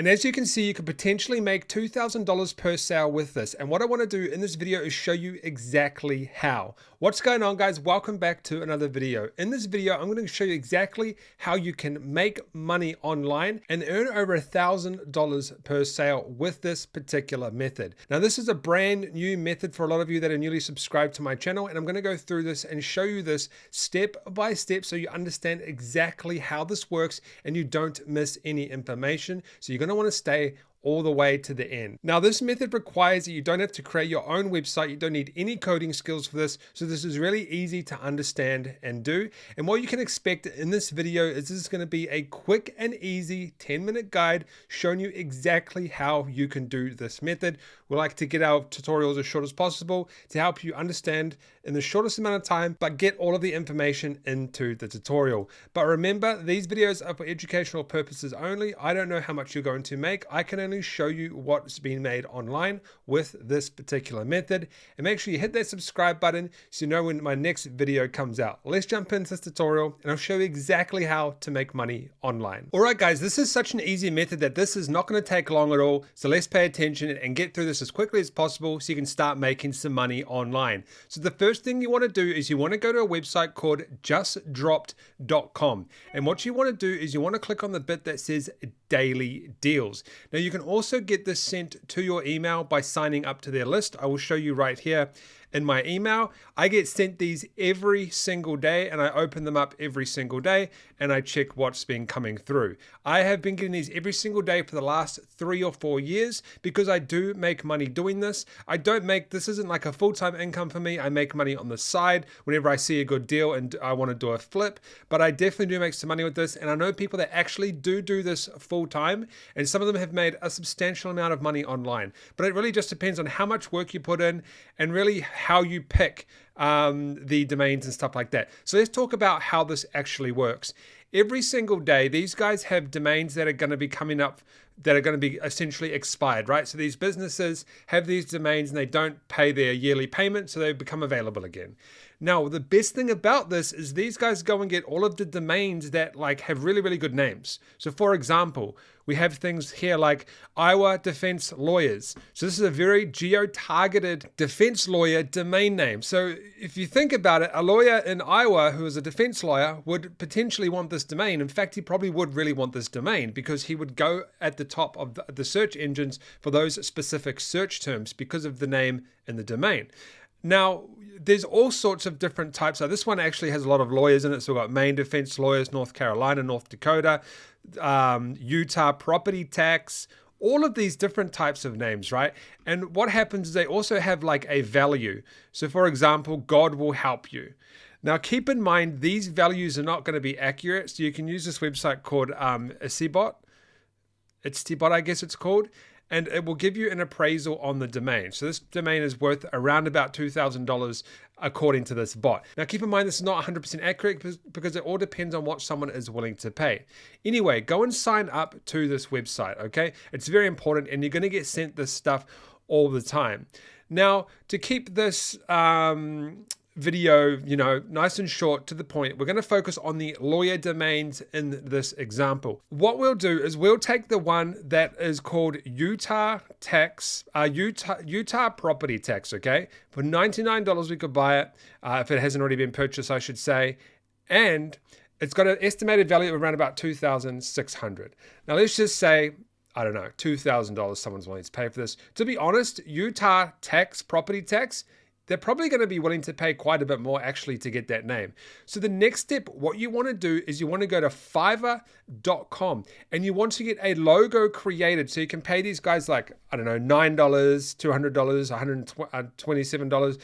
And as you can see, you could potentially make $2,000 per sale with this. And what I want to do in this video is show you exactly how. What's going on, guys? Welcome back to another video. In this video, I'm going to show you exactly how you can make money online and earn over $1,000 per sale with this particular method. Now, this is a brand new method for a lot of you that are newly subscribed to my channel, and I'm going to go through this and show you this step by step so you understand exactly how this works and you don't miss any information. So you're going to want to stay all the way to the end. Now, this method requires that you don't have to create your own website. You don't need any coding skills for this. So this is really easy to understand and do. And what you can expect in this video is this is going to be a quick and easy 10-minute guide showing you exactly how you can do this method. We like to get our tutorials as short as possible to help you understand in the shortest amount of time, but get all of the information into the tutorial. But remember, these videos are for educational purposes only. I don't know how much you're going to make. I can only show you what's been made online with this particular method. And make sure you hit that subscribe button so you know when my next video comes out. Let's jump into this tutorial and I'll show you exactly how to make money online. All right, guys, this is such an easy method that this is not going to take long at all. So let's pay attention and get through this as quickly as possible so you can start making some money online. So the first thing you want to do is you want to go to a website called justdropped.com. And what you want to do is you want to click on the bit that says daily deals. Now, you can also get this sent to your email by signing up to their list. I will show you right here. In my email, I get sent these every single day and I open them up every single day and I check what's been coming through. I have been getting these every single day for the last 3 or 4 years because I do make money doing this. This isn't like a full-time income for me. I make money on the side whenever I see a good deal and I want to do a flip, but I definitely do make some money with this. And I know people that actually do this full-time, and some of them have made a substantial amount of money online, but it really just depends on how much work you put in and really how you pick the domains and stuff like that. So let's talk about how this actually works. Every single day, these guys have domains that are going to be coming up that are going to be essentially expired, right? So these businesses have these domains and they don't pay their yearly payment, so they become available again. Now, the best thing about this is these guys go and get all of the domains that have really, really good names. So for example, we have things here like Iowa Defense Lawyers. So this is a very geo-targeted defense lawyer domain name. So if you think about it, a lawyer in Iowa who is a defense lawyer would potentially want this domain. In fact, he probably would really want this domain because he would go at the top of the search engines for those specific search terms because of the name and the domain. Now, there's all sorts of different types. So this one actually has a lot of lawyers in it. So we've got Maine Defense Lawyers, North Carolina, North Dakota, Utah Property Tax, all of these different types of names, right? And what happens is they also have like a value. So for example, God will help you. Now, keep in mind, these values are not going to be accurate. So you can use this website called Etsybot. Etsybot, I guess it's called. And it will give you an appraisal on the domain. So this domain is worth around about $2,000 according to this bot. Now keep in mind this is not 100% accurate because it all depends on what someone is willing to pay. Anyway, go and sign up to this website, okay? It's very important and you're gonna get sent this stuff all the time. Now, to keep this video, nice and short to the point, we're going to focus on the lawyer domains in this example. What we'll do is we'll take the one that is called Utah Property Tax, okay? For $99 we could buy it, if it hasn't already been purchased, I should say. And it's got an estimated value of around about $2,600. Now let's just say, I don't know, $2,000 someone's willing to pay for this. To be honest, Utah property tax, they're probably going to be willing to pay quite a bit more actually to get that name. So the next step, what you want to do is you want to go to Fiverr.com and you want to get a logo created. So you can pay these guys like, I don't know, $9, $200, $127,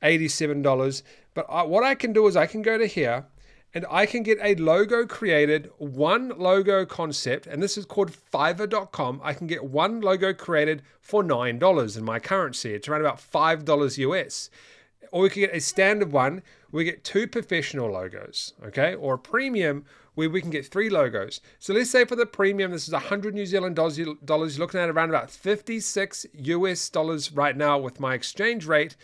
$87. But what I can do is I can go to here and I can get a logo created, one logo concept, and this is called Fiverr.com. I can get one logo created for $9 in my currency. It's around about $5 US. Or we can get a standard one, we get 2 professional logos, okay? Or a premium where we can get 3 logos. So let's say for the premium, this is 100 New Zealand dollars. You're looking at around about 56 US dollars right now with my exchange rate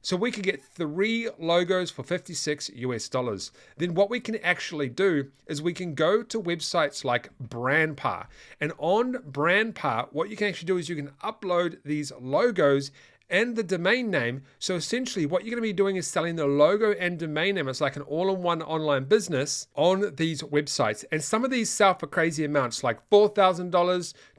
So we could get 3 logos for 56 US dollars. Then what we can actually do is we can go to websites like Brandpar. And on Brandpar, what you can actually do is you can upload these logos and the domain name. So essentially what you're going to be doing is selling the logo and domain name. It's like an all-in-one online business on these websites. And some of these sell for crazy amounts like $4,000,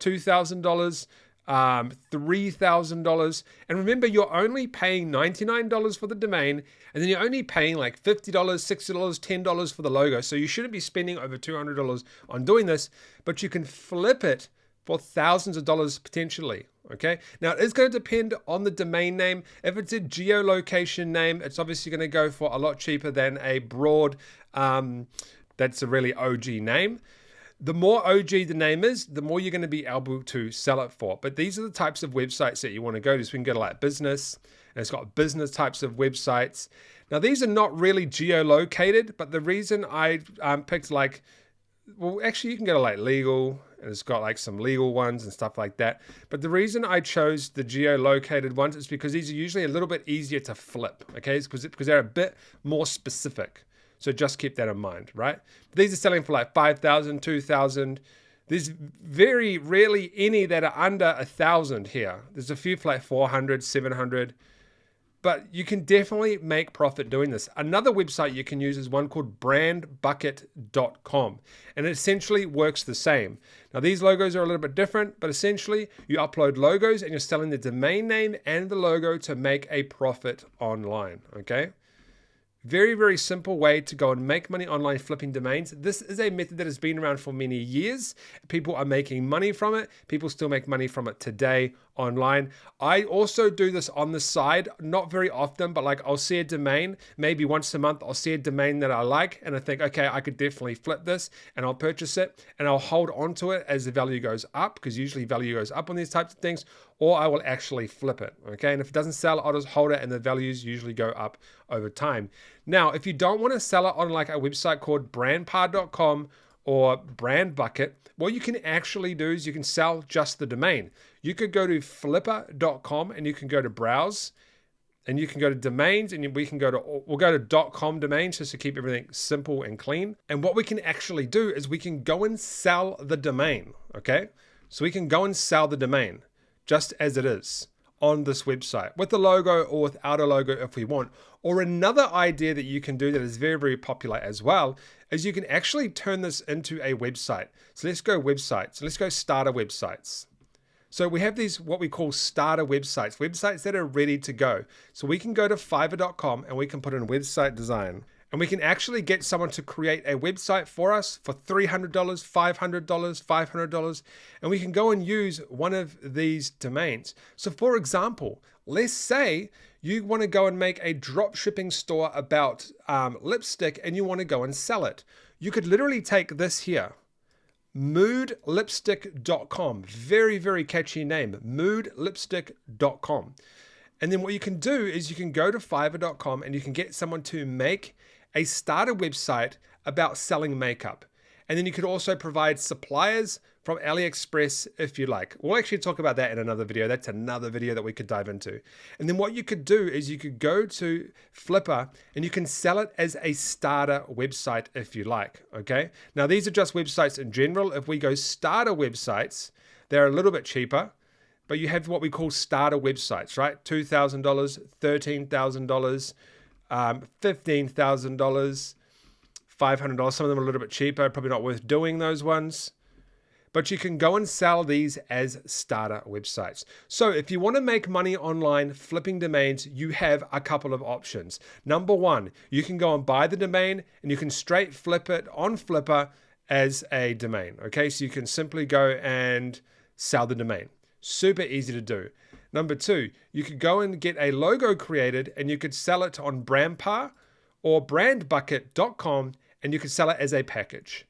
$2,000, $3,000. And remember, you're only paying $99 for the domain, and then you're only paying like $50, $60, $10 for the logo. So you shouldn't be spending over $200 on doing this, but you can flip it for thousands of dollars potentially. Okay, now it is going to depend on the domain name. If it's a geolocation name, it's obviously going to go for a lot cheaper than a broad, that's a really OG name. The more OG the name is, the more you're going to be able to sell it for. But these are the types of websites that you want to go to. So we can go to like business, and it's got business types of websites. Now these are not really geolocated, but the reason I picked like, well, actually you can go to like legal, and it's got like some legal ones and stuff like that. But the reason I chose the geolocated ones is because these are usually a little bit easier to flip, okay? It's because they're a bit more specific. So just keep that in mind, right? These are selling for like 5,000, 2,000. There's very rarely any that are under 1,000 here. There's a few for like 400, 700. But you can definitely make profit doing this. Another website you can use is one called brandbucket.com. And it essentially works the same. Now these logos are a little bit different, but essentially you upload logos and you're selling the domain name and the logo to make a profit online, okay? Very, very simple way to go and make money online flipping domains. This is a method that has been around for many years. People are making money from it. People still make money from it today online. I also do this on the side, not very often, but like I'll see a domain, maybe once a month, I'll see a domain that I like and I think, okay, I could definitely flip this, and I'll purchase it and I'll hold on to it as the value goes up, because usually value goes up on these types of things, or I will actually flip it, okay? And if it doesn't sell, I'll just hold it and the values usually go up over time. Now, if you don't want to sell it on like a website called brandpar.com or Brandbucket, what you can actually do is you can sell just the domain. You could go to flipper.com and you can go to browse, and you can go to domains, and we'll go to .com domains just to keep everything simple and clean. And what we can actually do is we can go and sell the domain, okay? So we can go and sell the domain just as it is on this website with the logo or without a logo if we want. Or another idea that you can do that is very, very popular as well is you can actually turn this into a website. So let's go websites. Let's go starter websites. So we have these, what we call starter websites, websites that are ready to go. So we can go to fiverr.com and we can put in website design. And we can actually get someone to create a website for us for $300, $500, $500, and we can go and use one of these domains. So for example, let's say you want to go and make a drop shipping store about lipstick and you want to go and sell it. You could literally take this here, moodlipstick.com, very, very catchy name, moodlipstick.com. And then what you can do is you can go to fiverr.com and you can get someone to make a starter website about selling makeup. And then you could also provide suppliers from AliExpress if you like. We'll actually talk about that in another video. That's another video that we could dive into. And then what you could do is you could go to Flipper and you can sell it as a starter website if you like, okay? Now these are just websites in general. If we go starter websites, they're a little bit cheaper, but you have what we call starter websites, right? $2,000, $13,000, $15,000, $500. Some of them are a little bit cheaper, probably not worth doing those ones. But you can go and sell these as starter websites. So if you want to make money online flipping domains, you have a couple of options. Number one, you can go and buy the domain and you can straight flip it on Flipper as a domain. Okay, so you can simply go and sell the domain. Super easy to do. Number two, you could go and get a logo created and you could sell it on Brandpar or brandbucket.com and you could sell it as a package.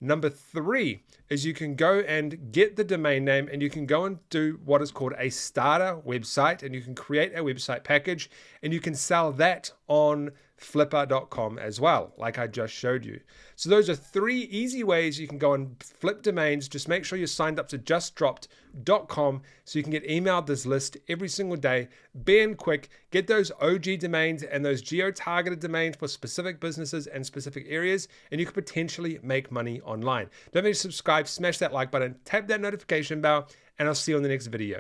Number three is you can go and get the domain name and you can go and do what is called a starter website, and you can create a website package and you can sell that on flipper.com as well, like I just showed you. So those are 3 easy ways you can go and flip domains. Just make sure you're signed up to justdropped.com so you can get emailed this list every single day. Be in quick, get those OG domains and those geo-targeted domains for specific businesses and specific areas, and you could potentially make money online. Don't forget to subscribe, smash that like button, tap that notification bell, and I'll see you on the next video.